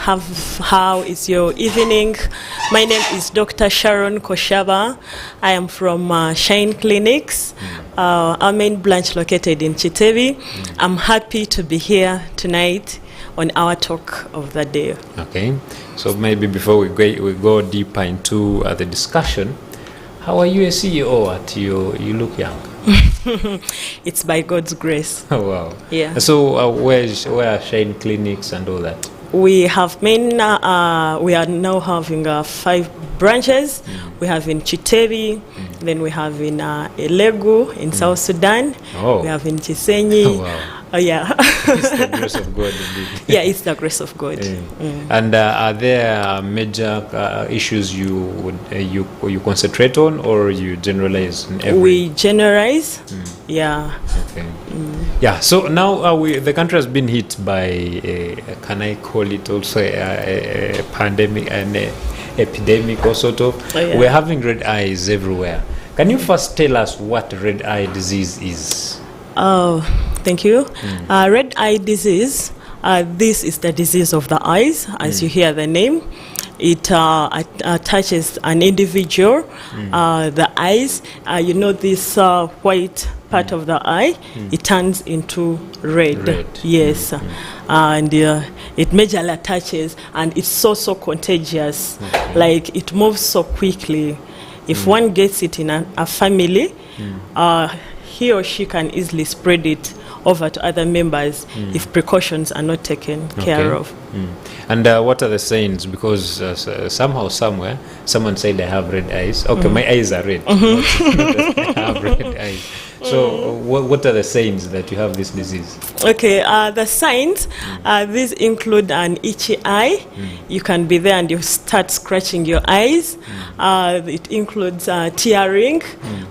how is your evening? My name is Dr. Shallon Koshaba. I am from Shine Clinics, our main branch located in Chitevi. I'm happy to be here tonight on our talk of the day. Okay, so maybe before we go deeper into the discussion, how are you a CEO at you look young? It's by God's grace. Oh, wow. Yeah. So where are Shine Clinics and all that? We have we are now having 5 branches. We have in Chitevi, then we have in Elegu in South Sudan. Oh. We have in Chisenyi. Oh, wow. Oh, yeah. It's the grace of God indeed. Yeah, it's the grace of God. And are there major issues you concentrate on, or you generalize in every? We generalize. Yeah. Okay. Yeah. So now the country has been hit by can I call it also a pandemic and epidemic or sort of? Oh, yeah. We're having red eyes everywhere. Can you first tell us what red eye disease is? Oh, thank you. Red eye disease, this is the disease of the eyes, as you hear the name. It touches an individual, the eyes, this white part of the eye, it turns into red. Yes. And it majorly attaches, and it's so contagious. Like, it moves so quickly. If one gets it in a family, he or she can easily spread it over to other members if precautions are not taken care of. And what are the signs? Because somehow, somewhere, someone said I have red eyes. Okay, my eyes are red. Not that I have red eyes. So what are the signs that you have this disease? Okay, the signs, these include an itchy eye. You can be there and you start scratching your eyes. It includes tearing.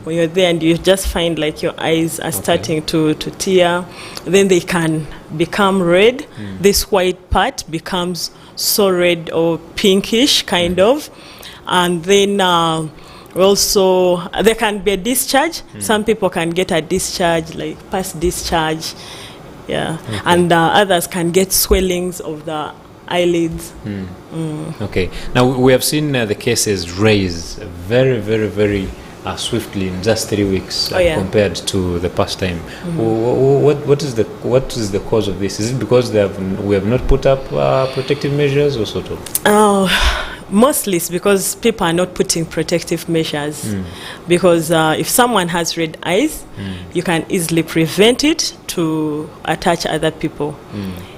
When you're there and you just find like your eyes are starting to tear. Then they can become red. This white part becomes so red or pinkish kind of. And then also, there can be a discharge. Some people can get a discharge, like past discharge. Yeah. Okay. And others can get swellings of the eyelids. Okay. Now, we have seen the cases rise very, very, very swiftly in just 3 weeks compared to the past time. What is the cause of this? Is it because we have not put up protective measures or sort of? Mostly it's because people are not putting protective measures. Because if someone has red eyes, you can easily prevent it to attach other people.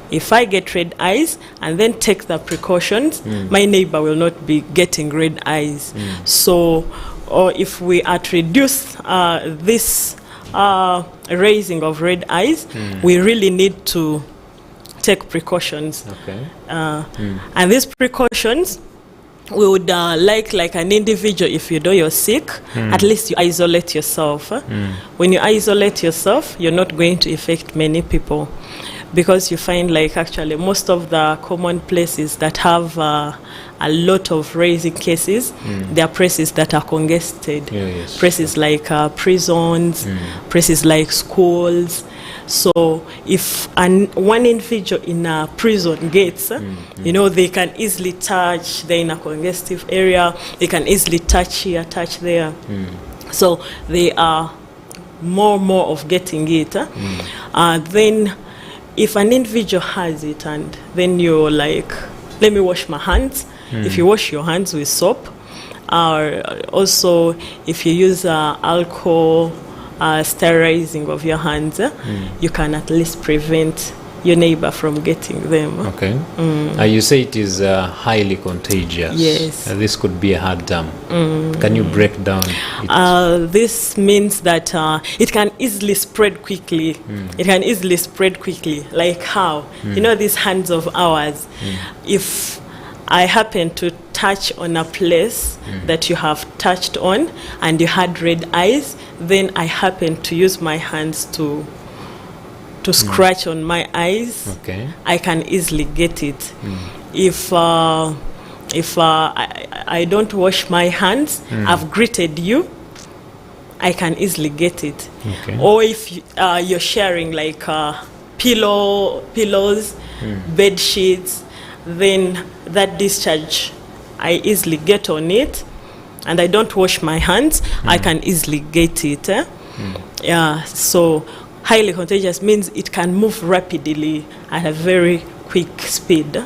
If I get red eyes and then take the precautions, my neighbor will not be getting red eyes. So, or if we are to reduce this raising of red eyes, we really need to take precautions. Okay. And these precautions, we would like an individual, if you know you're sick, at least you isolate yourself. When you isolate yourself, you're not going to affect many people, because you find like actually most of the common places that have a lot of raising cases, they are places that are congested. Places like prisons, places like schools. So if one individual in a prison gets, they can easily touch, they're in a congestive area, they can easily touch here, touch there. So they are more of getting it. Then if an individual has it and then you're like, let me wash my hands. If you wash your hands with soap, or also if you use alcohol, sterilizing of your hands, you can at least prevent your neighbor from getting them. Okay. You say it is highly contagious. Yes. This could be a hard term. Can you break down this means that it can easily spread quickly. It can easily spread quickly. Like how? These hands of ours. If I happen to touch on a place that you have touched on and you had red eyes, then I happen to use my hands to scratch on my eyes. Okay. I can easily get it. If I don't wash my hands, I've greeted you, I can easily get it. Okay. Or if you're sharing like pillows, bed sheets, then that discharge, I easily get on it, and I don't wash my hands, I can easily get it. Yeah, so highly contagious means it can move rapidly at a very quick speed.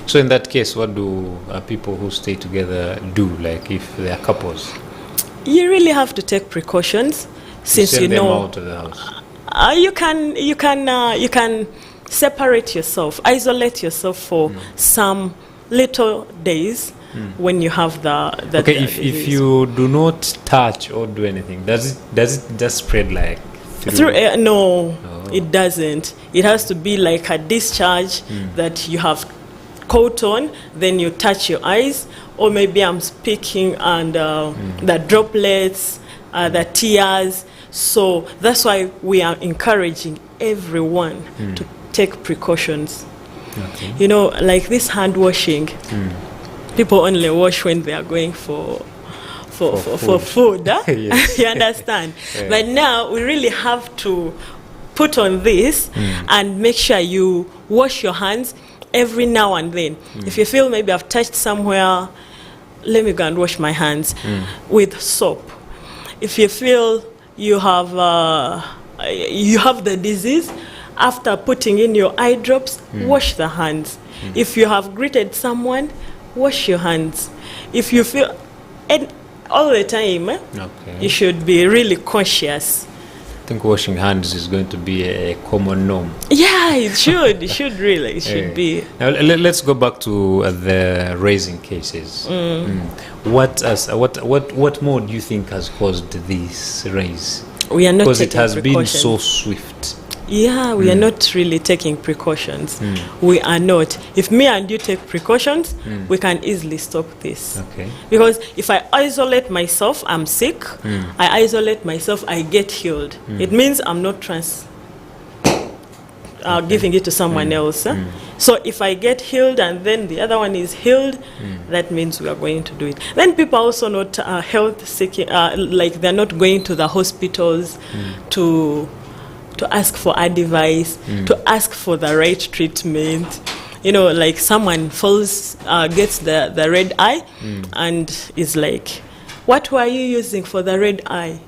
So in that case, what do people who stay together do, like if they are couples? You really have to take precautions, since send you know them out of the house. you can separate yourself, isolate yourself for some little days when you have the okay, if you do not touch or do anything, does it just spread like through air? No, it doesn't. It has to be like a discharge that you have caught on, then you touch your eyes, or maybe I'm speaking and the droplets, the tears. So that's why we are encouraging everyone to take precautions. Okay. You know, like this hand washing, people only wash when they are going for food. Huh? Yes. You understand? Yeah. But now we really have to put on this and make sure you wash your hands every now and then. If you feel maybe I've touched somewhere, let me go and wash my hands with soap. If you feel you have the disease, after putting in your eye drops, wash the hands. If you have greeted someone, wash your hands. If you feel, and all the time, you should be really conscious. I think washing hands is going to be a common norm. Yeah, it should. It should really. It should be. Now let's go back to the raising cases. What more do you think has caused this raise? We are not because it taking has been precautions. so swift. Yeah, we are not really taking precautions. We are not. If me and you take precautions, we can easily stop this. Okay. Because if I isolate myself, I'm sick. I isolate myself, I get healed. It means I'm not giving it to someone else. So if I get healed and then the other one is healed, that means we are going to do it. Then people are also not health seeking, like they're not going to the hospitals to ask for advice, to ask for the right treatment. You know, like someone falls, gets the red eye and is like, what were you using for the red eye?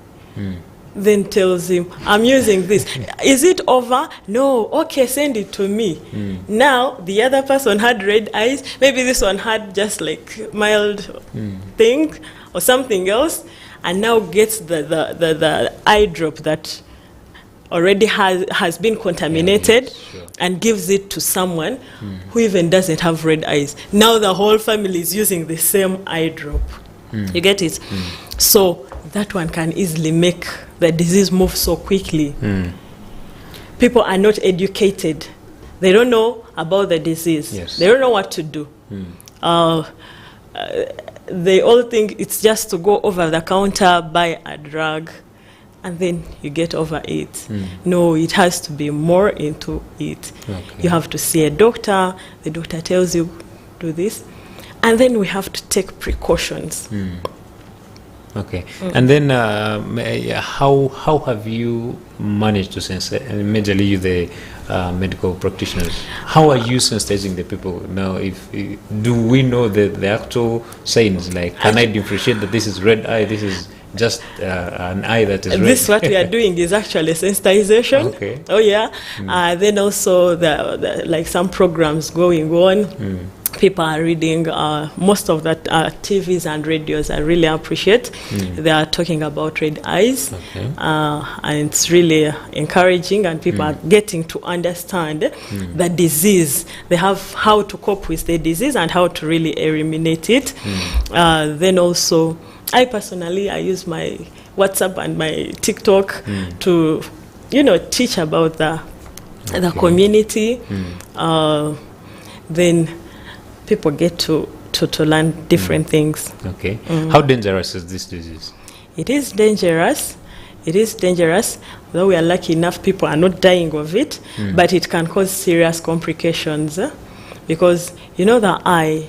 Then tells him, I'm using this. Is it over? No. Okay, send it to me. Now, the other person had red eyes. Maybe this one had just like mild thing or something else, and now gets the eye drop that already has been contaminated, and gives it to someone who even doesn't have red eyes. Now the whole family is using the same eye drop. You get it? So that one can easily make the disease move so quickly. People are not educated. They don't know about the disease. Yes. They don't know what to do. They all think it's just to go over the counter, buy a drug, and then you get over it. No, it has to be more into it. Okay. You have to see a doctor. The doctor tells you, do this. And then we have to take precautions. Okay. And then how have you managed to sensitize, majorly you the medical practitioners, how are you sensitizing the people now? If do we know the actual signs, like can I differentiate that this is red eye, this is just an eye that is red? This what we are doing is actually sensitization. Okay. Oh yeah. Then also the like some programs going on. People are reading most of that TVs and radios. I really appreciate. They are talking about red eyes, and it's really encouraging, and people are getting to understand the disease. They have how to cope with the disease and how to really eliminate it. Then also, I personally, I use my WhatsApp and my TikTok to, teach about the community. Then people get to learn different things. Okay. How dangerous is this disease? It is dangerous. It is dangerous. Though we are lucky enough, people are not dying of it, but it can cause serious complications because, the eye,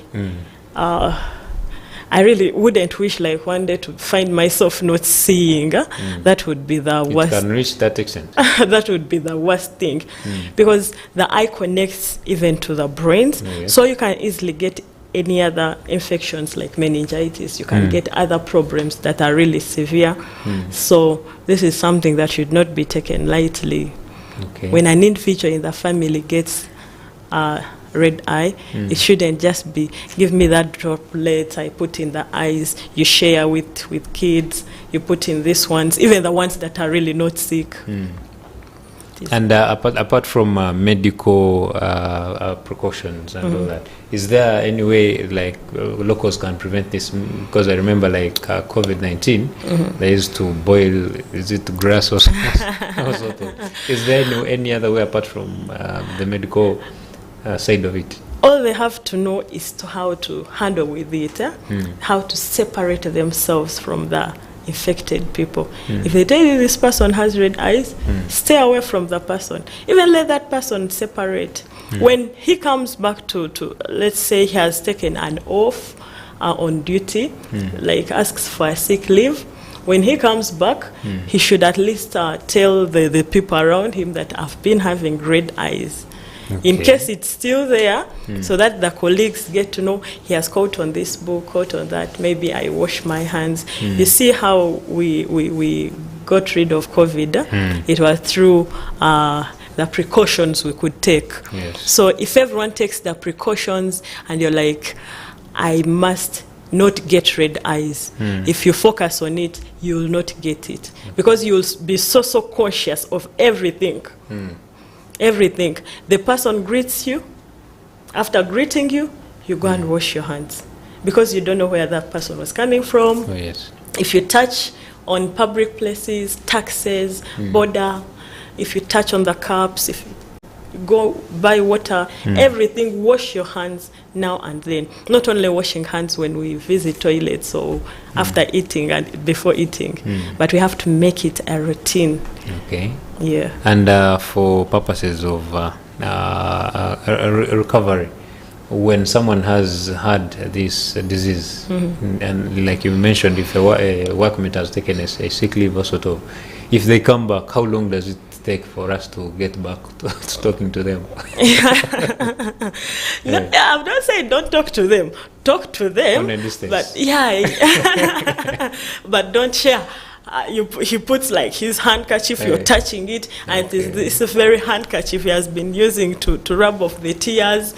I really wouldn't wish like one day to find myself not seeing. That would be the worst. It can reach that extent. That would be the worst thing, because the eye connects even to the brains, so you can easily get any other infections like meningitis. You can get other problems that are really severe. So this is something that should not be taken lightly. When an individual in the family gets red eye, it shouldn't just be give me that droplet I put in the eyes. You share with kids, you put in these ones, even the ones that are really not sick. And apart from medical precautions and all that, is there any way like locals can prevent this? Because I remember like COVID-19, they used to boil, is it grass or something? Is there any other way apart from the medical side of it? All they have to know is how to handle with it, how to separate themselves from the infected people. If they tell you this person has red eyes, stay away from the person. Even let that person separate. When he comes back to let's say he has taken an off on duty, like asks for a sick leave, when he comes back, he should at least tell the people around him that I've been having red eyes. In case it's still there, so that the colleagues get to know he has caught on this book, caught on that, maybe I wash my hands. You see how we got rid of COVID? It was through the precautions we could take. So if everyone takes the precautions and you're like, I must not get red eyes, if you focus on it, you'll not get it, because you'll be so conscious of everything. Everything. The person greets you. After greeting you, you go and wash your hands, because you don't know where that person was coming from. If you touch on public places, taxis, border, if you touch on the cups, if you go buy water, everything, wash your hands now and then. Not only washing hands when we visit toilets or after eating and before eating, but we have to make it a routine. And for purposes of recovery, when someone has had this disease, and like you mentioned, if a workmate has taken a sick leave or sort of, if they come back, how long does it take for us to get back to talking to them? No, I'm not saying don't talk to them. Talk to them, but but don't share. He puts like his handkerchief, you're touching it, and it's a very handkerchief he has been using to rub off the tears.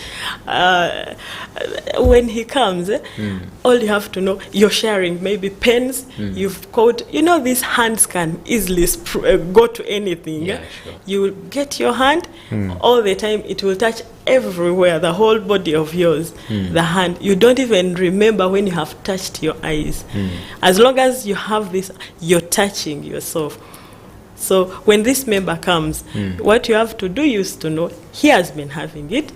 When he comes, all you have to know, you're sharing maybe pens, you've caught, these hands can easily go to anything. You will get your hand, all the time it will touch everywhere, the whole body of yours, the hand. You don't even remember when you have touched your eyes. As long as you have this, you're touching yourself. So when this member comes, what you have to do is to know he has been having it.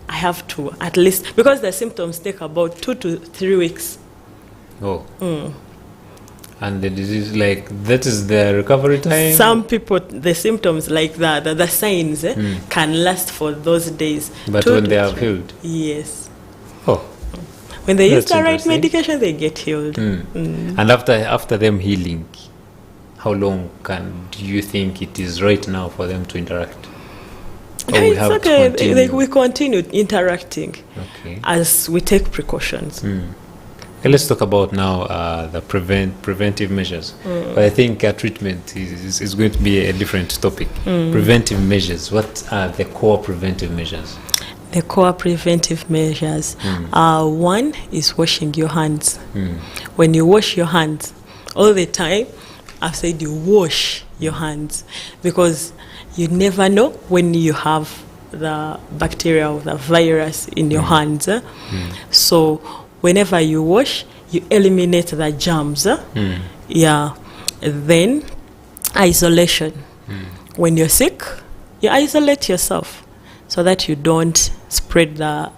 I have to at least, because the symptoms take about 2 to 3 weeks. And the disease, like, that is the recovery time? Some people, the symptoms like that, the signs can last for those days. But when they are healed? Yes. When they use the right medication, they get healed. And after them healing, how long do you think it is right now for them to interact? It's okay. We continue interacting as we take precautions. Okay, let's talk about now the preventive measures. But I think treatment is going to be a different topic. Preventive measures. What are the core preventive measures? The core preventive measures. One is washing your hands. When you wash your hands, all the time, I've said you wash your hands, because you never know when you have the bacteria or the virus in your hands. So whenever you wash, you eliminate the germs. Then isolation. When you're sick, you isolate yourself so that you don't spread the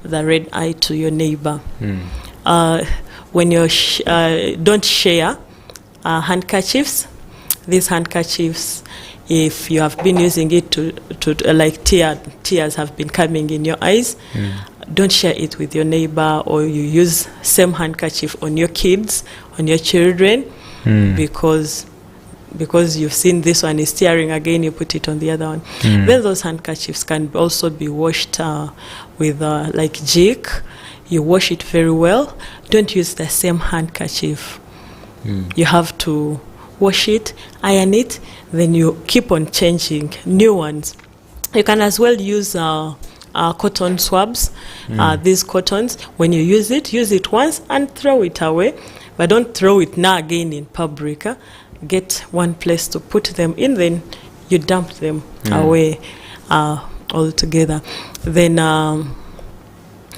red eye to your neighbor. When you don't share handkerchiefs. These handkerchiefs, if you have been using it to like tears have been coming in your eyes, don't share it with your neighbor, or you use same handkerchief on your kids, on your children, because you've seen this one is tearing again, you put it on the other one. Then those handkerchiefs can also be washed with like jik. You wash it very well. Don't use the same handkerchief. You have to wash it, iron it, then you keep on changing new ones. You can as well use cotton swabs. These cottons, when you use it once and throw it away, but don't throw it now again in public. Get one place to put them in, then you dump them away altogether. Then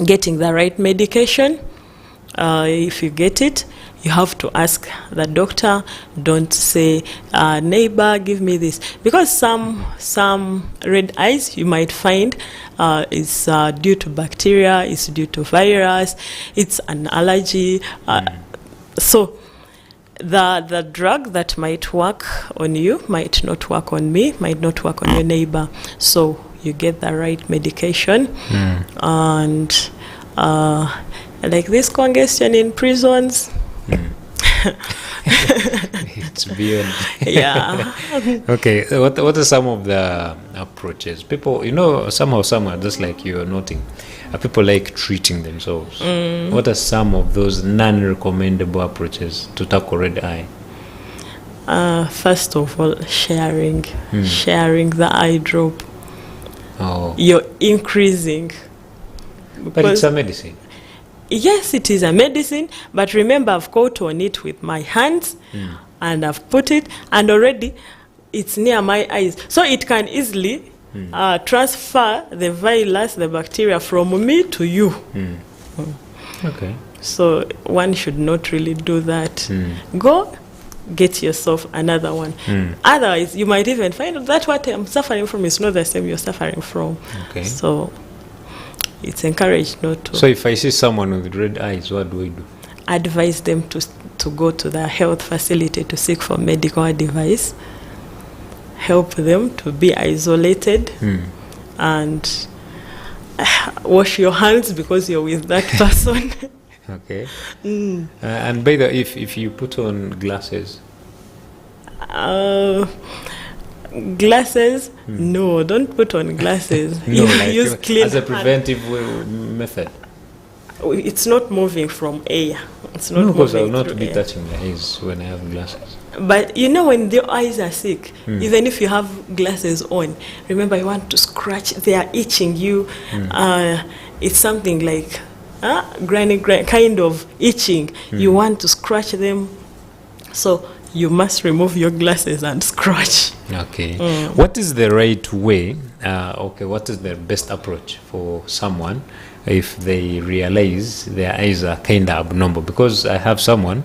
getting the right medication. If you get it, you have to ask the doctor. Don't say, neighbor, give me this. Because some red eyes you might find is due to bacteria, it's due to virus, it's an allergy. So the drug that might work on you might not work on me, might not work on your neighbor. So you get the right medication. And like this congestion in prisons, it's beyond. Yeah. Okay, what are some of the approaches? People, somehow, just like you're noting, people like treating themselves. What are some of those non-recommendable approaches to tackle red eye? First of all, sharing the eye drop. Oh. You're increasing. But it's a medicine. Yes, it is a medicine, but remember, I've caught on it with my hands, and I've put it, and already it's near my eyes. So it can easily transfer the virus, the bacteria from me to you. Okay. So one should not really do that. Go get yourself another one. Otherwise, you might even find that what I'm suffering from is not the same you're suffering from. Okay. So it's encouraged not to. So if I see someone with red eyes, what do I do? Advise them to go to the health facility to seek for medical advice. Help them to be isolated, and wash your hands because you're with that person. Okay. And by the if you put on glasses. Glasses? No, don't put on glasses. No, use clean as a preventive method. It's not moving from air. It's not because I will moving not be air. touching the eyes when I have glasses. But when the eyes are sick, even if you have glasses on, remember you want to scratch. They are itching you. It's something like granny kind of itching. You want to scratch them, so you must remove your glasses and scratch. Okay. What is the right way? What is the best approach for someone if they realize their eyes are kind of abnormal? Because I have someone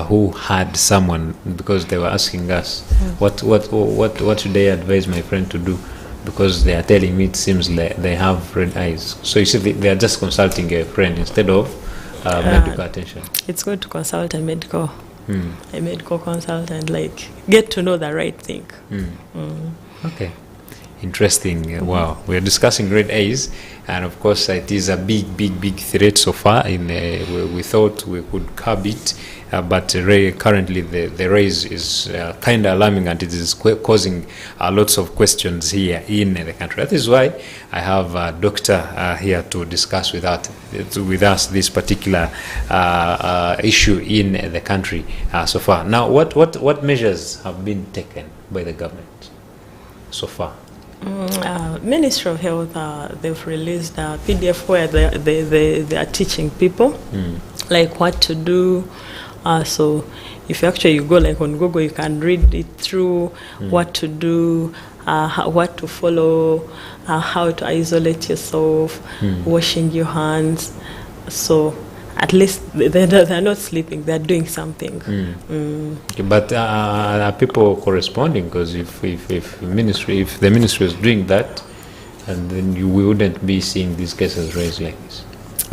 who had someone, because they were asking us, what should I advise my friend to do? Because they are telling me it seems like they have red eyes. So you see, they are just consulting a friend instead of medical attention. It's good to consult a medical consultant, like get to know the right thing. Okay, interesting. Wow, we are discussing red eyes, and of course it is a big threat so far. We thought we could curb it, but currently the raise is kind of alarming, and it is causing lots of questions here in the country. That is why I have a doctor here to discuss with us this particular issue in the country so far. Now, what measures have been taken by the government so far? Ministry of Health, they've released a PDF where they are teaching people like what to do. So if you go like on Google, you can read it through, what to do, what to follow, how to isolate yourself, washing your hands. So at least they're not sleeping, they're doing something. Okay, but are people corresponding? Because if the ministry is doing that, and then we wouldn't be seeing these cases raised like this.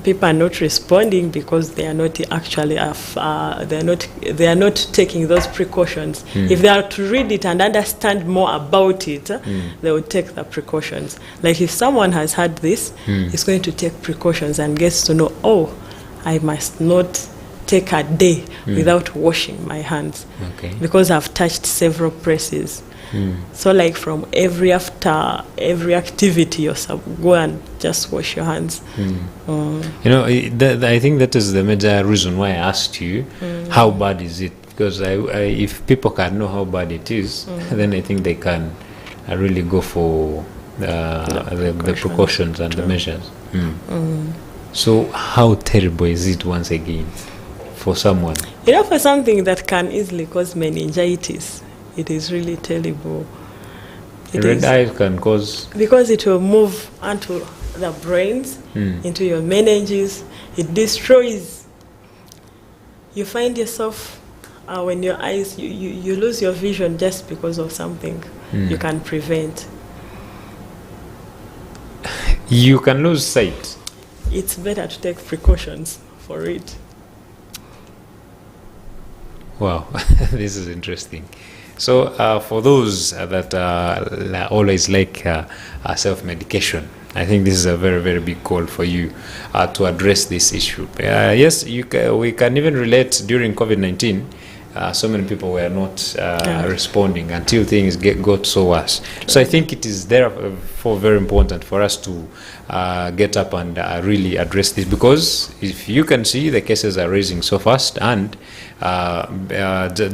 people are not responding because they are not actually they are not taking those precautions. If they are to read it and understand more about it, they will take the precautions. Like if someone has had this, he's going to take precautions and gets to know, oh, I must not take a day without washing my hands, because I've touched several places. So like from after every activity, you go and just wash your hands. I think that is the major reason why I asked you, how bad is it? Because if people can know how bad it is, then I think they can really go for the precautions and the measures. So how terrible is it once again for someone? For something that can easily cause meningitis, it is really terrible. Red eye can cause... Because it will move onto the brains, into your meninges. It destroys. You find yourself, when your eyes, you lose your vision just because of something you can prevent. You can lose sight. It's better to take precautions for it. Wow, this is interesting. So for those that always like self-medication, I think this is a very, very big call for you to address this issue. Yes, we can even relate during COVID-19. So many people were not responding until things got so worse. So I think it is therefore very important for us to get up and really address this, because if you can see, the cases are rising so fast, and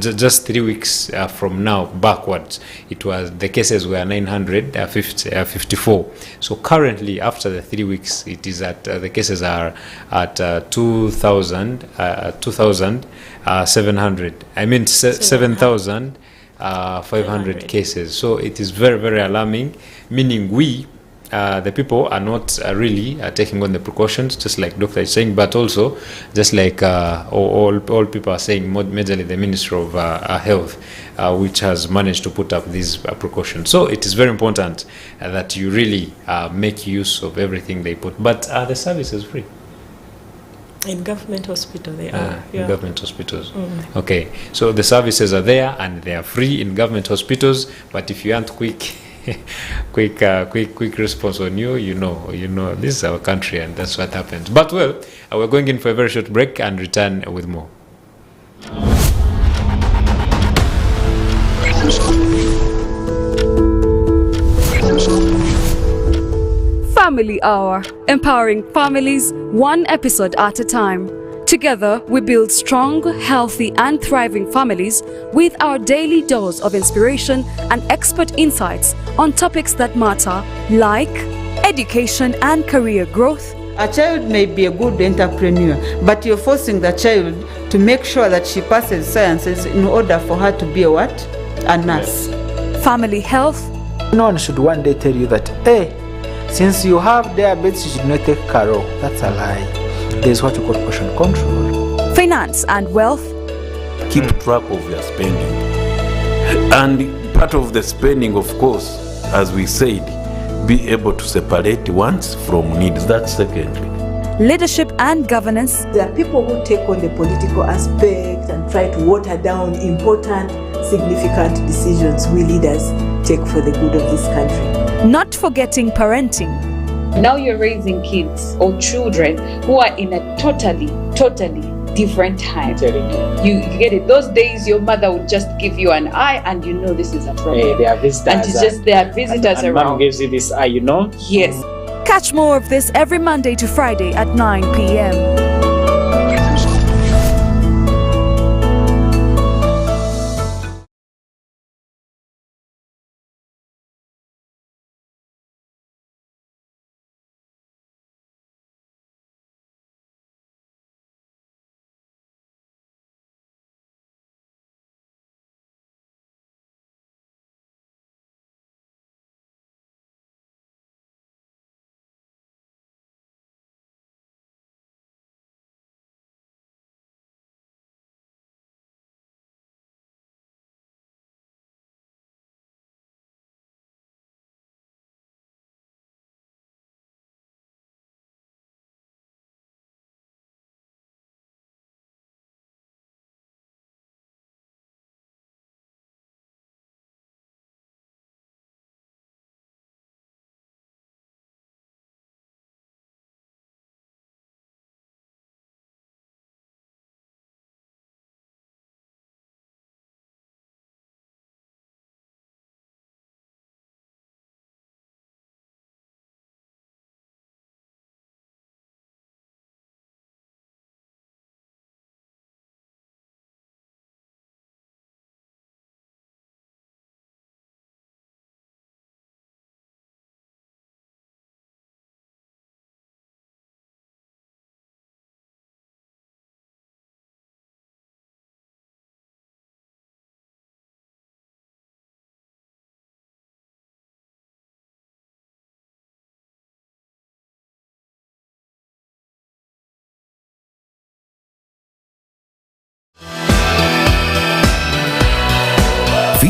just 3 weeks from now backwards, the cases were 954. So currently, after the 3 weeks, it is the cases are at 700. I mean 7,500 cases. So it is very, very alarming, meaning we, the people, are not really taking on the precautions, just like Doctor is saying, but also just like all people are saying, majorly the Ministry of Health, which has managed to put up these precautions. So it is very important that you really make use of everything they put. But the service is free. In government hospitals, they are. In government hospitals. Okay, so the services are there and they are free in government hospitals. But if you want quick response on you know, this is our country, and that's what happens. But well, we're going in for a very short break and return with more. Family Hour, empowering families one episode at a time. Together, we build strong, healthy, and thriving families with our daily dose of inspiration and expert insights on topics that matter, like education and career growth. A child may be a good entrepreneur, but you're forcing the child to make sure that she passes sciences in order for her to be a what? A nurse. Family health. No one should one day tell you that, hey, since you have diabetes, you should not take Caro. That's a lie. There's what you call portion control. Finance and wealth. Keep track of your spending. And part of the spending, of course, as we said, be able to separate wants from needs. That's secondary. Leadership and governance. There are people who take on the political aspect and try to water down important, significant decisions we leaders take for the good of this country. Not forgetting parenting. Now you're raising kids or children who are in a totally different time. You get it. Those days your mother would just give you an eye and you know this is a problem. Hey, they are visitors. And it's just there are visitors and around. Mom gives you this eye, you know? Yes. Catch more of this every Monday to Friday at 9 p.m.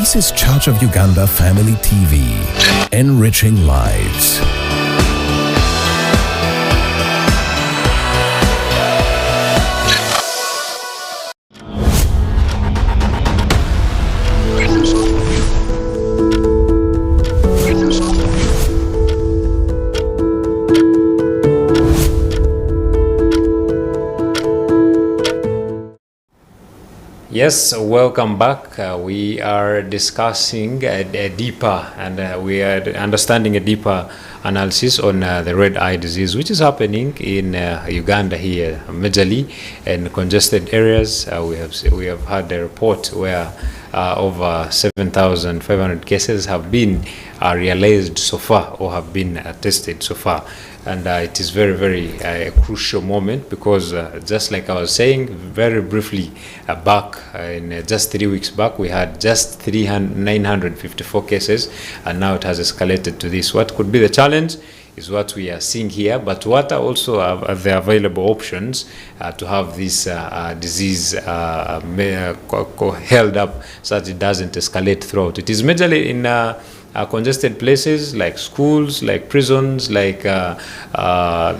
This is Church of Uganda Family TV, enriching lives. Yes, welcome back. We are discussing a deeper and we are understanding a deeper analysis on the red eye disease, which is happening in Uganda here, majorly in congested areas. We have had a report where over 7,500 cases have been realized so far or have been tested so far. And it is very, very crucial moment because just like I was saying very briefly back in just 3 weeks back, we had just 954 cases, and now it has escalated to this. What could be the challenge is what we are seeing here, but what are also the available options to have this disease held up so that it doesn't escalate throughout. It is majorly in congested places like schools, like prisons, like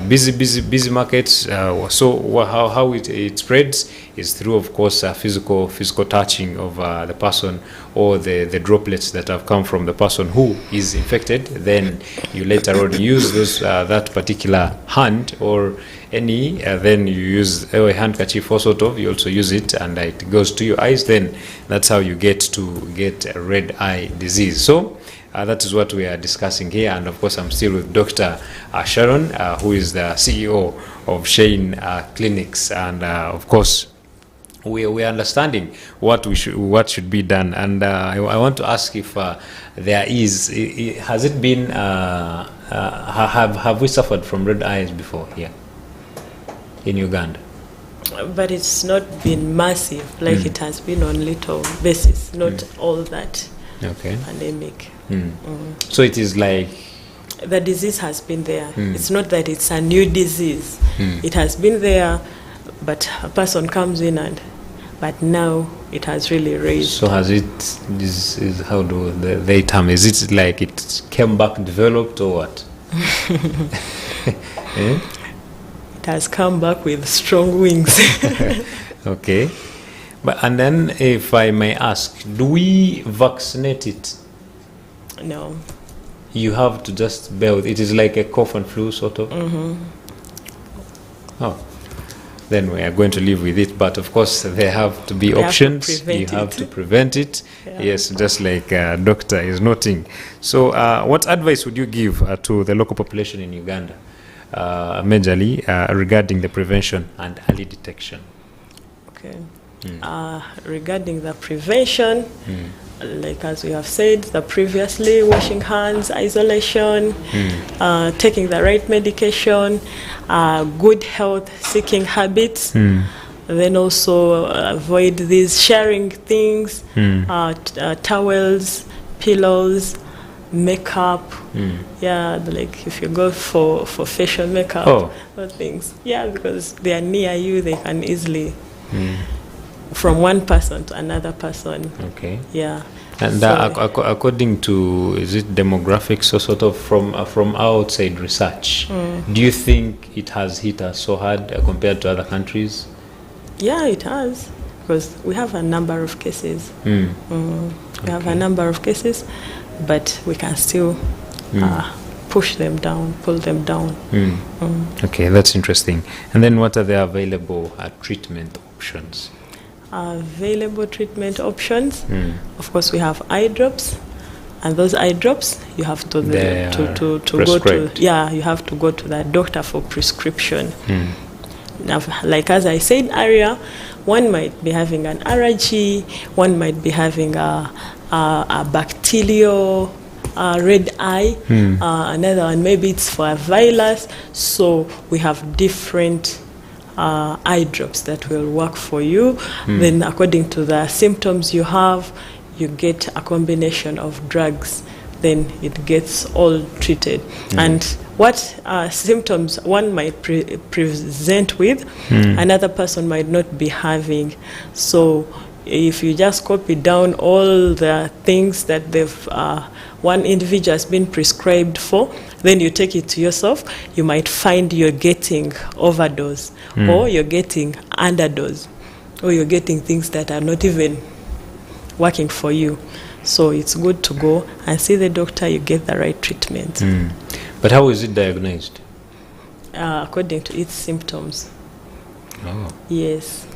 busy markets. So how it spreads is through, of course, physical touching of the person or the droplets that have come from the person who is infected. Then you later on use those that particular hand or any, then you use a handkerchief or sort of, you also use it and it goes to your eyes. Then that's how you get a red eye disease. So that is what we are discussing here, and of course I'm still with Dr. Shallon, who is the CEO of Shallon Clinics, and of course we are understanding what should be done. And I want to ask if has it been have we suffered from red eyes before here in Uganda? But it's not been massive like it has been on little basis, not all that pandemic. So it is like the disease has been there. It's not that it's a new disease. It has been there, but a person comes in but now it has really raised. So has it, this is, how do they term, is it like it came back developed or what? It has come back with strong wings. Okay. And then if I may ask, do we vaccinate it? No. You have to just bear with it. It is like a cough and flu sort of? Oh. Then we are going to live with it. But of course, there have to be options. You have to prevent it. Yeah. Yes, just like doctor is noting. So what advice would you give to the local population in Uganda, majorly regarding the prevention and early detection? Okay. Regarding the prevention, like as we have said previously, washing hands, isolation, taking the right medication, good health seeking habits, then also avoid these sharing things, towels, pillows, makeup, like if you go for facial makeup or things, because they are near you, they can easily from one person to another person. Okay. Yeah. And so, according to, is it demographics or sort of from outside research, do you think it has hit us so hard compared to other countries? Yeah, it has, because we have a number of cases. We have a number of cases, but we can still push them down, pull them down. Okay, that's interesting. And then what are the available treatment options? Available treatment options. Of course, we have eye drops, and those eye drops you have to go to. Yeah, you have to go to the doctor for prescription. Now, like as I said earlier, one might be having an allergy, one might be having a bacterial red eye, another one maybe it's for a virus. So we have different eye drops that will work for you. Then according to the symptoms you have, you get a combination of drugs, then it gets all treated. And what symptoms one might present with, another person might not be having. So if you just copy down all the things that one individual has been prescribed for, then you take it to yourself, you might find you're getting overdose, or you're getting underdose, or you're getting things that are not even working for you. So it's good to go and see the doctor, you get the right treatment. But how is it diagnosed? According to its symptoms. Oh. Yes.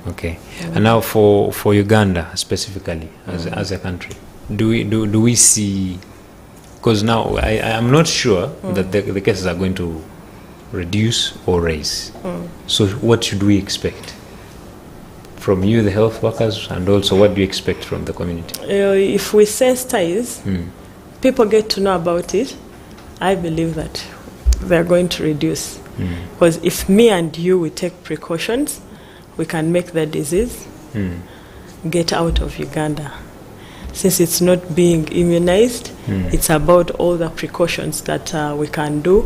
Okay. And now for Uganda specifically, as a country, do we see, because now I'm not sure that the cases are going to reduce or raise. So what should we expect from you, the health workers, and also what do you expect from the community? If we sensitize, people get to know about it, I believe that they're going to reduce. Because if me and you, we take precautions, we can make the disease get out of Uganda. Since it's not being immunized, it's about all the precautions that we can do,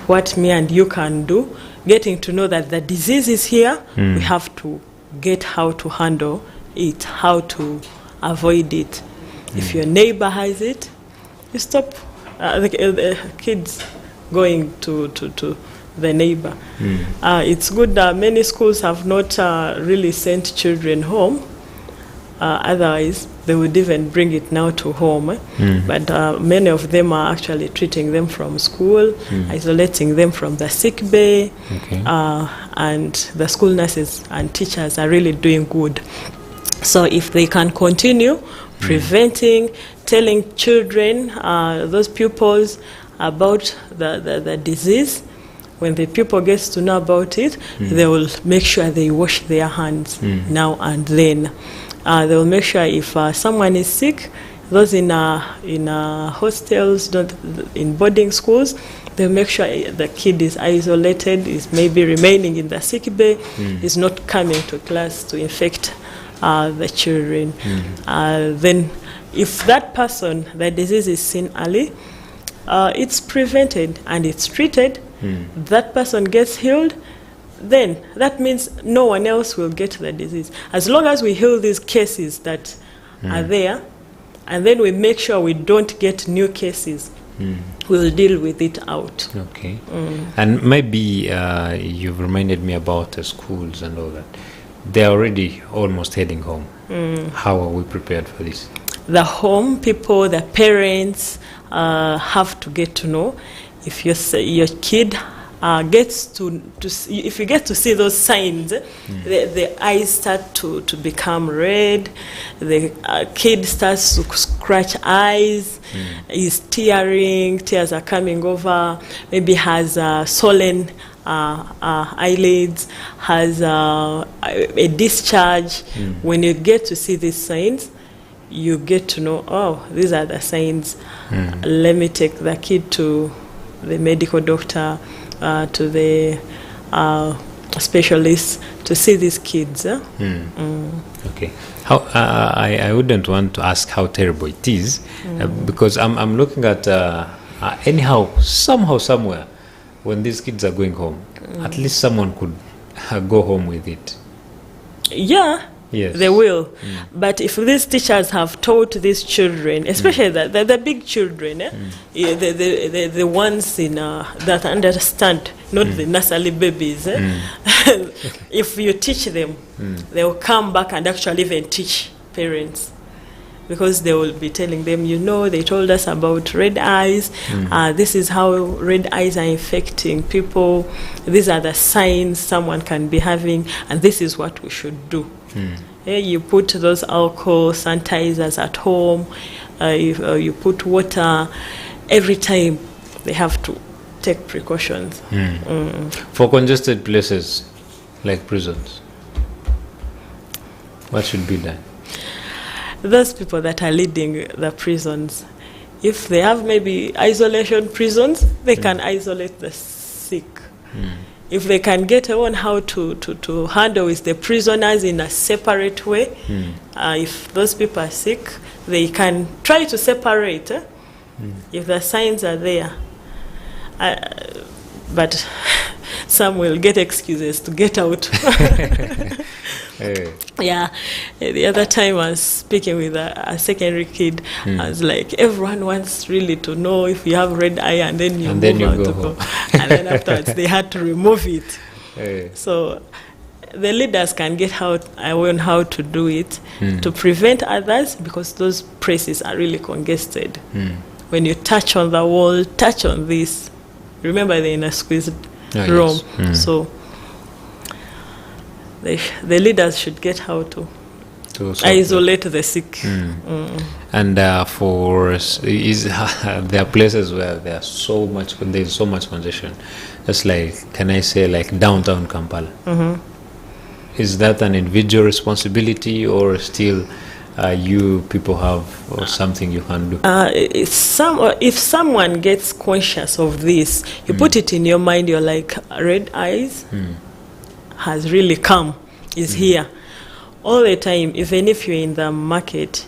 what me and you can do, getting to know that the disease is here, we have to get how to handle it, how to avoid it. If your neighbor has it, you stop the kids going to the neighbor. It's good that many schools have not really sent children home. Otherwise, they would even bring it now to home. But many of them are actually treating them from school, isolating them from the sick bay. And the school nurses and teachers are really doing good. So if they can continue preventing, telling children, those pupils, about the disease, when the pupil gets to know about it, they will make sure they wash their hands now and then. They will make sure if someone is sick, those in hostels, in boarding schools, they'll make sure the kid is isolated, is maybe remaining in the sick bay, is not coming to class to infect the children. Then if that person, the disease is seen early, it's prevented and it's treated, that person gets healed, then that means no one else will get the disease. As long as we heal these cases that are there, and then we make sure we don't get new cases, we'll deal with it out. Okay. And maybe you've reminded me about the schools and all that. They're already almost heading home. How are we prepared for this? The home people, the parents, have to get to know if your kid gets to see, if you get to see those signs, the eyes start to become red, the kid starts to scratch eyes, is tearing, tears are coming over, maybe has swollen eyelids, has a discharge. When you get to see these signs, you get to know, oh, these are the signs. Let me take the kid to the medical doctor, to the specialists to see these kids. Okay. How I wouldn't want to ask how terrible it is, because I'm looking at anyhow, somehow, somewhere, when these kids are going home, at least someone could go home with it. Yeah. Yes. They will. But if these teachers have taught these children, especially the big children, the ones that understand, not the nursery babies, if you teach them, they will come back and actually even teach parents. Because they will be telling them, they told us about red eyes. This is how red eyes are infecting people. These are the signs someone can be having, and this is what we should do. You put those alcohol sanitizers at home. You put water. Every time they have to take precautions. For congested places like prisons, what should be done? Those people that are leading the prisons, if they have maybe isolation prisons, they can isolate the sick. If they can get on how to handle with the prisoners in a separate way, if those people are sick, they can try to separate if the signs are there. But some will get excuses to get out. Yeah, the other time I was speaking with a secondary kid. I was like, everyone wants really to know if you have red eye, and then you move out to go. And then afterwards they had to remove it. So the leaders can get on how to do it to prevent others, because those places are really congested. When you touch on the wall, touch on this, remember they're in a squeezed room. So the leaders should get how to isolate the sick. And there are places where there's so much congestion. Just like, can I say, like downtown Kampala? Is that an individual responsibility, or still you people have something you can do? If someone gets conscious of this, you put it in your mind, you're like, red eyes has really come, is here all the time. Even if you're in the market,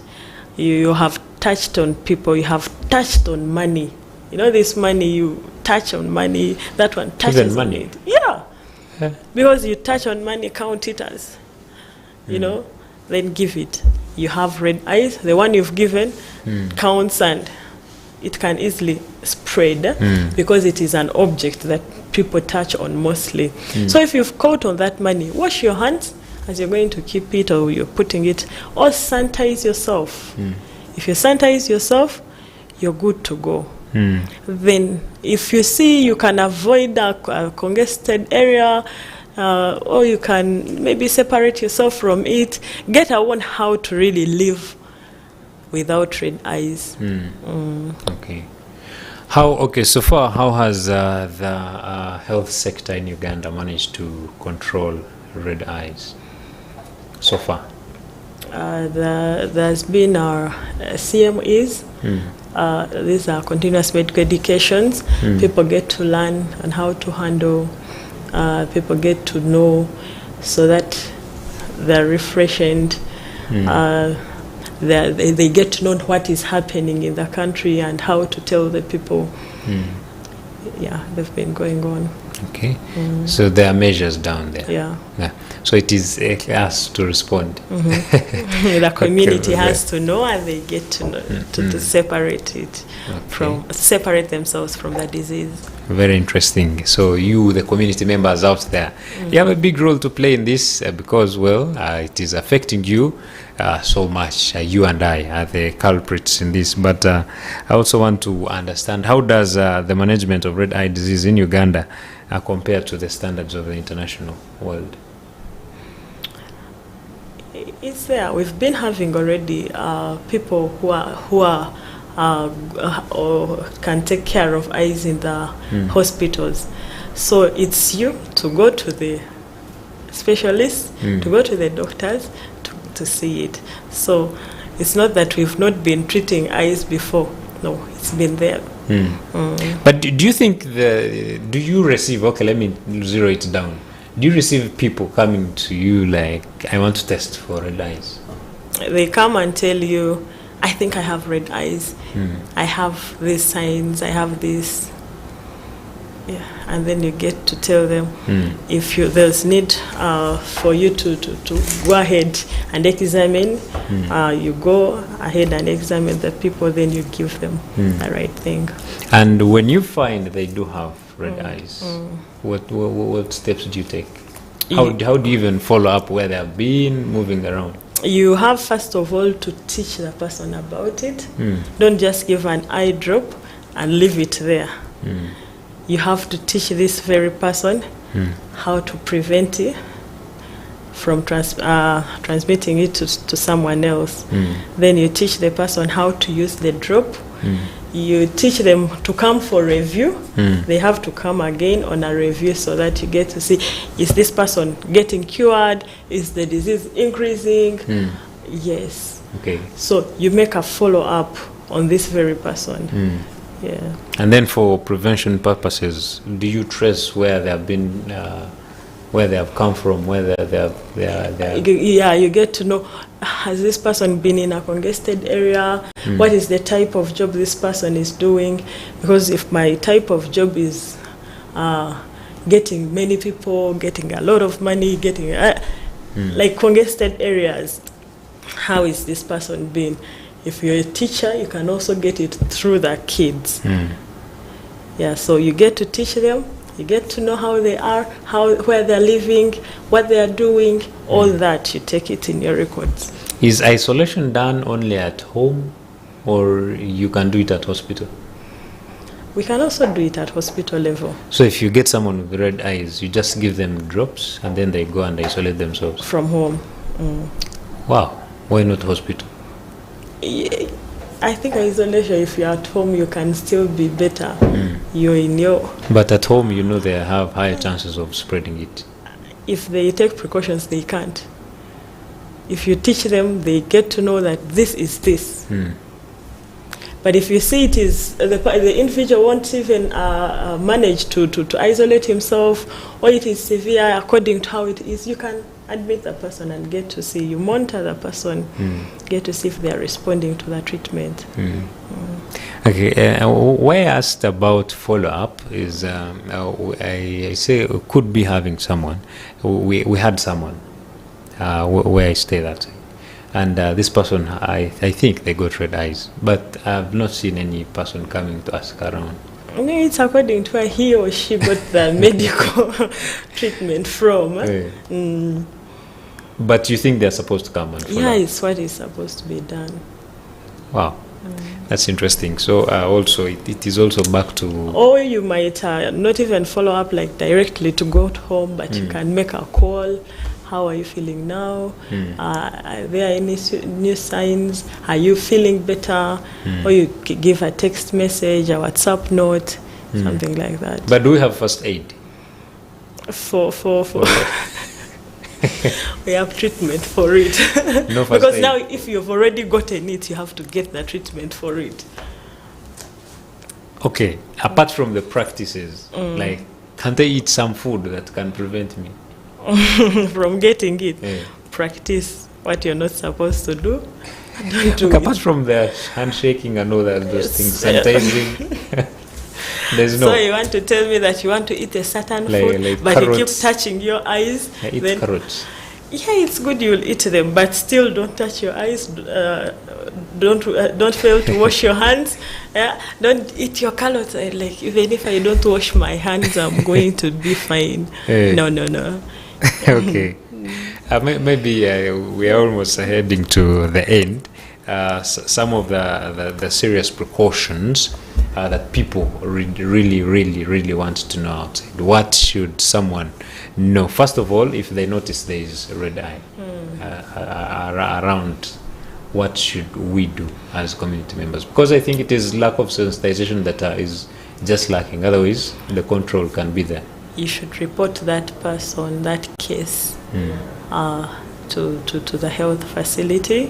you have touched on people, you have touched on money. You know, this money, you touch on money, that one touches even money. on it. Yeah. Because you touch on money, count it as, you know, then give it. You have red eyes, the one you've given counts, and it can easily spread because it is an object that people touch on mostly. So if you've caught on that money, wash your hands as you're going to keep it, or you're putting it, or sanitize yourself. If you sanitize yourself, you're good to go. Then if you see you can avoid a congested area, or you can maybe separate yourself from it, get on how to really live without red eyes. Okay. So far, how has the health sector in Uganda managed to control red eyes so far? There's been our CMEs. These are continuous medical educations. People get to learn on how to handle. People get to know, so that they're refreshed. They get to know what is happening in the country and how to tell the people. Yeah, they've been going on. Okay. So there are measures down there. Yeah. So it is us to respond. The community has to know, and they get to know to separate it separate themselves from the disease. Very interesting. So you, the community members out there, you have a big role to play in this because, it is affecting you so much. You and I are the culprits in this. But I also want to understand, how does the management of red eye disease in Uganda compare to the standards of the international world? It's there. We've been having already people who are or can take care of eyes in the hospitals. So it's you to go to the specialists, to go to the doctors to see it. So it's not that we've not been treating eyes before. No, it's been there. But do you think do you receive, let me zero it down. Do you receive people coming to you like, I want to test for red eyes? They come and tell you, I think I have red eyes. I have these signs, I have this. Yeah, and then you get to tell them if there's need for you to go ahead and examine, you go ahead and examine the people, then you give them the right thing. And when you find they do have red eyes, what steps do you take? How do you even follow up where they have been moving around? You have, first of all, to teach the person about it. Don't just give an eye drop and leave it there. You have to teach this very person how to prevent it from transmitting it to someone else. Then you teach the person how to use the drop. You teach them to come for review. They have to come again on a review so that you get to see, is this person getting cured? Is the disease increasing? Yes. Okay. So you make a follow-up on this very person. Yeah. And then for prevention purposes, do you trace where they have been, where they have come from, where they are? Yeah, you get to know, has this person been in a congested area? What is the type of job this person is doing? Because if my type of job is getting many people, getting a lot of money, getting like congested areas. How is this person being? If you're a teacher, you can also get it through the kids. Yeah, so you get to teach them, you get to know how they are, where they're living, what they are doing, all that, you take it in your records. Is isolation done only at home, or you can do it at hospital? We can also do it at hospital level. So if you get someone with red eyes, you just give them drops and then they go and isolate themselves? From home. Wow. Why not hospital? Yeah, I think isolation, if you're at home, you can still be better. You're in your... But at home, you know, they have higher chances of spreading it. If they take precautions, they can't. If you teach them, they get to know that this is this. But if you see it is, the individual won't even manage to isolate himself, or it is severe according to how it is, you can admit the person and get to see, you monitor the person, get to see if they are responding to the treatment. Okay, why I asked about follow-up is, I say could be having someone, we had someone where I stay that way. And this person, I think they got red eyes, but I've not seen any person coming to ask around. It's according to where he or she got the medical treatment from. But you think they're supposed to come and follow? Yeah, it's what is supposed to be done. Wow, that's interesting. So also, it is also back to... Or you might not even follow up like directly to go to home, but you can make a call. How are you feeling now? Are there any new signs? Are you feeling better? Or you give a text message, a WhatsApp note, something like that. But do we have first aid? For we have treatment for it. No first because aid. now if you've already gotten it, you have to get the treatment for it. Okay, apart from the practices, like, can't I eat some food that can prevent me from getting it? Practice what you're not supposed to do. Don't do apart from the handshaking and all that, those things, sanitizing. There's no. So you want to tell me that you want to eat a certain food, but carrots. you keep touching your eyes? I eat carrots. Yeah, it's good you'll eat them, but still don't touch your eyes. Don't fail to wash your hands. Don't eat your carrots. Like, even if I don't wash my hands, I'm going to be fine. No. Okay. Maybe we are almost heading to the end. Some of the serious precautions that people really want to know outside. What should someone know? First of all, if they notice there is a red eye around, what should we do as community members? Because I think it is lack of sensitization that is just lacking. Otherwise, the control can be there. You should report that person, that case, to the health facility.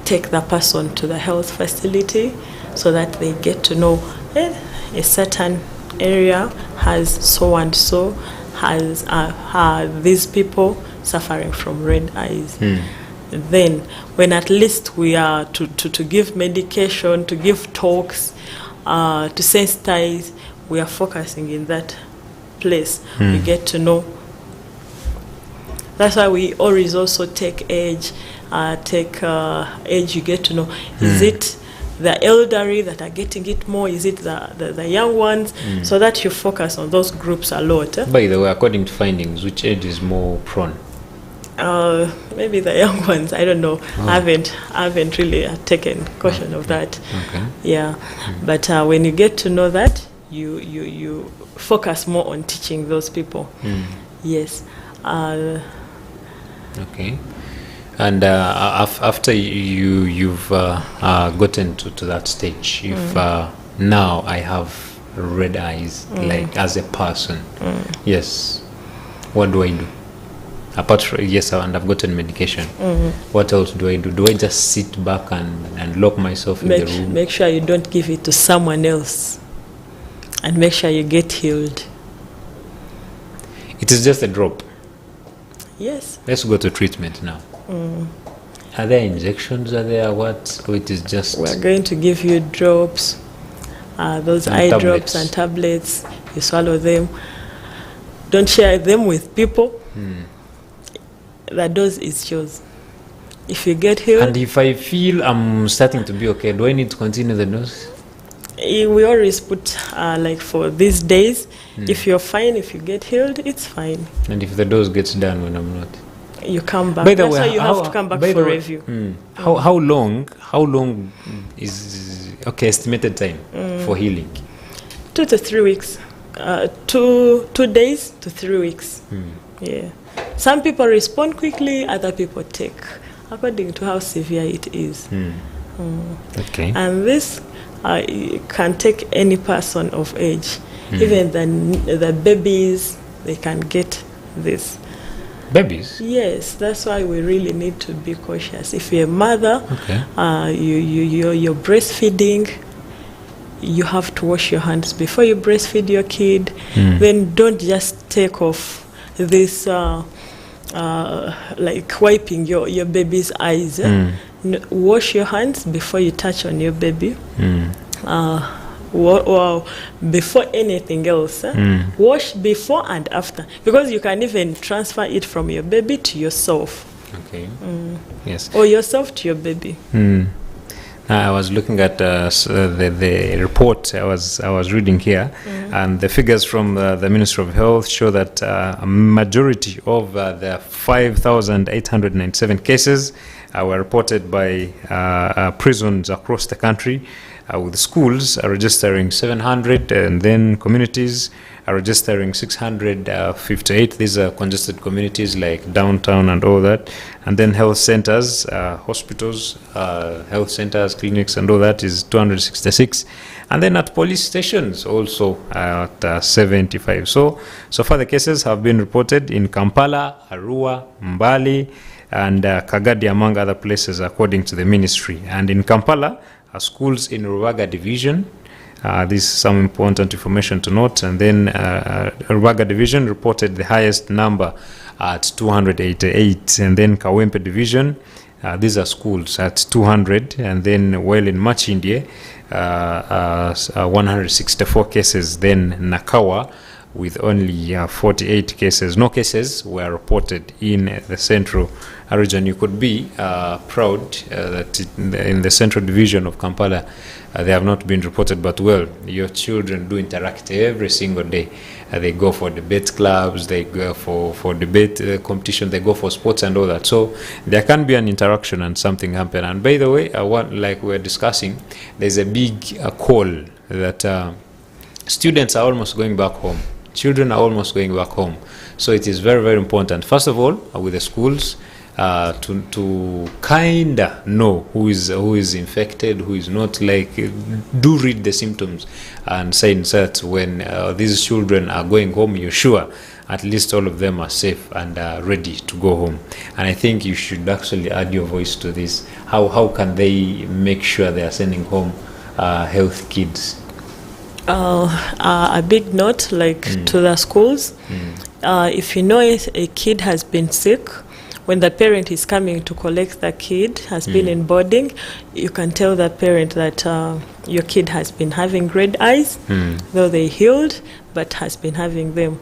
Take the person to the health facility so that they get to know a certain area has so and so, has these people suffering from red eyes. Then when at least we are to give medication, to give talks, to sensitize, we are focusing in that place. We get to know. That's why we always also take age. You get to know, is it the elderly that are getting it more, is it the young ones, so that you focus on those groups a lot. By the way, according to findings, which age is more prone? Maybe the young ones, I don't know. I haven't really taken caution of that. Okay. Yeah. But when you get to know that, you focus more on teaching those people. Yes. Okay. And after you've gotten to that stage, if now I have red eyes, like as a person, yes, what do I do? Apart from, yes, and I've gotten medication, what else do I do? Do I just sit back and lock myself in the room? Make sure you don't give it to someone else, and make sure you get healed. It is just a drop. Yes. Let's go to treatment now. Are there injections? Are there what? Or it is just... We're going to give you drops, those eye drops and tablets. You swallow them. Don't share them with people. The dose is yours. If you get healed, And if I feel I'm starting to be okay, do I need to continue the dose? we always put like for these days. If you're fine, if you get healed, it's fine. And if the dose gets done when I'm not? You come back. By the That's way, why you how- have to come back by the for way- review. How long is estimated time for healing? 2 to 3 weeks. 2 days to 3 weeks. Yeah. Some people respond quickly, other people take, according to how severe it is. Okay. And this can take any person of age. Even the babies, they can get this. Babies? Yes, that's why we really need to be cautious. If you're a mother, you're breastfeeding, you have to wash your hands before you breastfeed your kid. Then don't just take off this like wiping your baby's eyes. Wash your hands before you touch on your baby. Before anything else. Wash before and after, because you can even transfer it from your baby to yourself. Okay. Yes. Or yourself to your baby. I was looking at the report I was reading here, and the figures from the Ministry of Health show that a majority of the 5,897 cases were reported by prisons across the country, with schools registering 700, and then communities are registering 658. These are congested communities like downtown and all that. And then health centers, hospitals, health centers, clinics and all that is 266. And then at police stations also at 75. So far the cases have been reported in Kampala, Arua, Mbali, and Kagadi, among other places, according to the ministry. And in Kampala, schools in Ruwaga division, this is some important information to note. And then Ruwaga division reported the highest number at 288. And then Kawempe division, these are schools at 200. And then while in Machindye, 164 cases. Then Nakawa with only 48 cases. No cases were reported in the central region. You could be proud that in the central division of Kampala, they have not been reported, but well, your children do interact every single day. They go for debate clubs, they go for debate competition, they go for sports and all that. So there can be an interaction and something happen. And by the way, like we're discussing, there's a big call that students are almost going back home. Children are almost going back home. So it is very, very important, first of all, with the schools, to kinda know who is infected, who is not. Like, do read the symptoms and signs that when these children are going home, you're sure at least all of them are safe and ready to go home. And I think you should actually add your voice to this. How can they make sure they are sending home healthy kids? A big note, to the schools. If you know a kid has been sick, when the parent is coming to collect the kid, has been in boarding, you can tell the parent that your kid has been having red eyes, though they healed, but has been having them.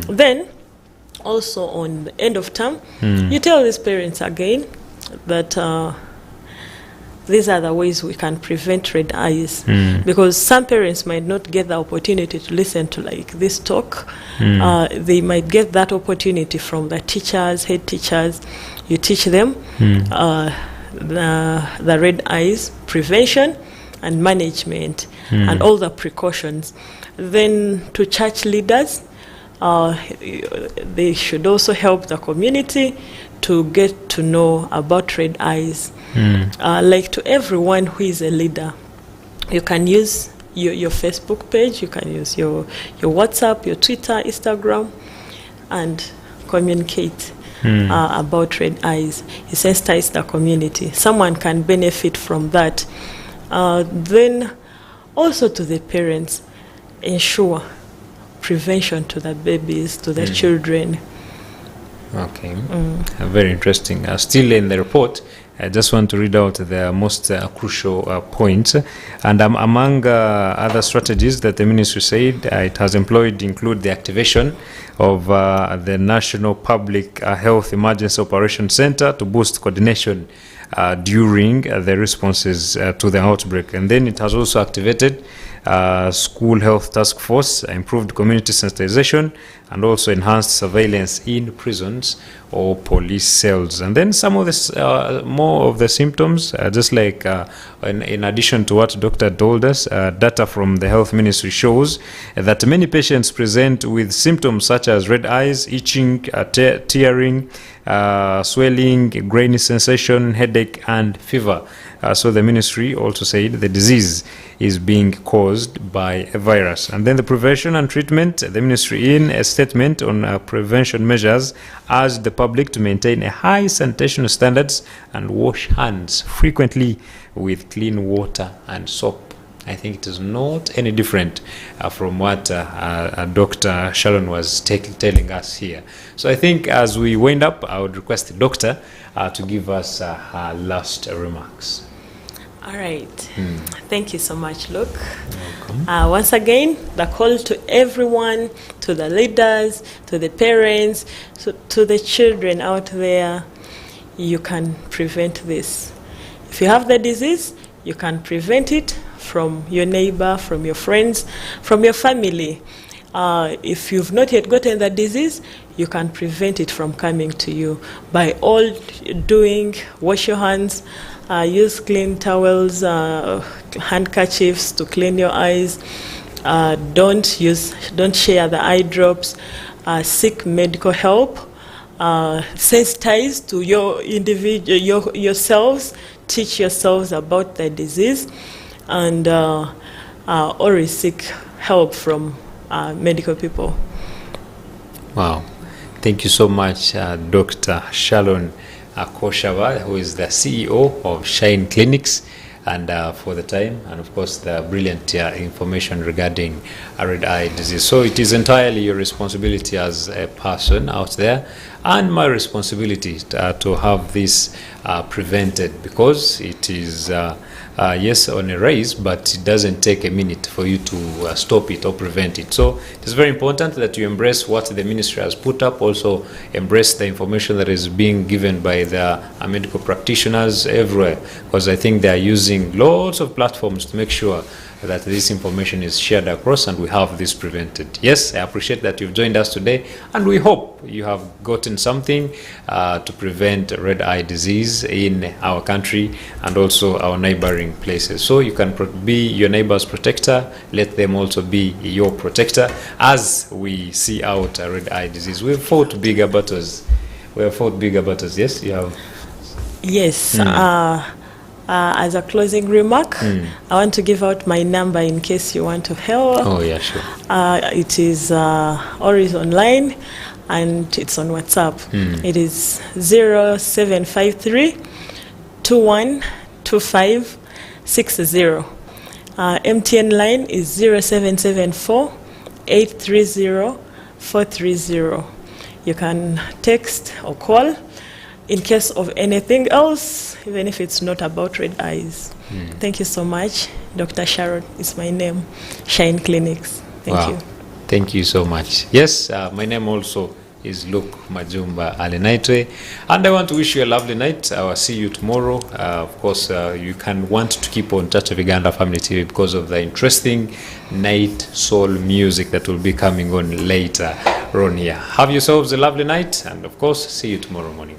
Then, also on the end of term, you tell these parents again that these are the ways we can prevent red eyes, because some parents might not get the opportunity to listen to this talk. They might get that opportunity from the teachers, head teachers. You teach them the red eyes prevention and management and all the precautions. Then to church leaders, they should also help the community to get to know about red eyes. To everyone who is a leader, you can use your Facebook page, you can use your WhatsApp, your Twitter, Instagram, and communicate about red eyes. You sensitize the community. Someone can benefit from that. Then also to the parents, ensure prevention to the babies, to the children. Okay, very interesting. Still in the report, I just want to read out the most crucial points. And among other strategies that the ministry said it has employed include the activation of the National Public Health Emergency Operations Center to boost coordination during the responses to the outbreak. And then it has also activated school health task force, improved community sensitization, and also enhanced surveillance in prisons or police cells. And then some of this, more of the symptoms, just like in addition to what Dr. told us, data from the health ministry shows that many patients present with symptoms such as red eyes, itching, tearing, swelling, grainy sensation, headache, and fever. So the ministry also said the disease is being caused by a virus. And then the prevention and treatment, the ministry in a statement on prevention measures urged the public to maintain a high sanitation standards and wash hands frequently with clean water and soap. I think it is not any different from what Dr. Shallon was telling us here. So I think as we wind up, I would request the doctor to give us her last remarks. All right. Thank you so much, Luke. Once again, the call to everyone, to the leaders, to the parents, to the children out there, you can prevent this. If you have the disease, you can prevent it from your neighbor, from your friends, from your family. If you've not yet gotten the disease, you can prevent it from coming to you by all doing, wash your hands, use clean towels, handkerchiefs to clean your eyes. Don't share the eye drops. Seek medical help. Sensitize to your individual yourselves. Teach yourselves about the disease, and always seek help from medical people. Wow, thank you so much, Dr. Shallon Koshaba, who is the CEO of Shine Clinics, and for the time, and of course the brilliant information regarding red eye disease. So it is entirely your responsibility as a person out there, and my responsibility to have this prevented, because it is yes, on a rise, but it doesn't take a minute for you to stop it or prevent it. So it's very important that you embrace what the ministry has put up, also embrace the information that is being given by the medical practitioners everywhere, because I think they are using lots of platforms to make sure that this information is shared across and we have this prevented. Yes, I appreciate that you've joined us today, and we hope you have gotten something to prevent red eye disease in our country and also our neighboring places. So you can be your neighbor's protector, let them also be your protector as we see out red eye disease. We've fought bigger battles. Yes, you have. Yes. As a closing remark, I want to give out my number in case you want to help. Oh, yeah, sure. It is always online, and it's on WhatsApp. It is 0753 2125 60. MTN line is 0774 830 430. You can text or call in case of anything else, even if it's not about red eyes. Thank you so much. Dr. Sharon is my name. Shine Clinics. Thank you. Thank you so much. Yes, my name also is Luke Majumba Alinaitwe, and I want to wish you a lovely night. I will see you tomorrow. Of course, you can want to keep on Church of Uganda Family TV because of the interesting night soul music that will be coming on later on here. Have yourselves a lovely night, and of course, see you tomorrow morning.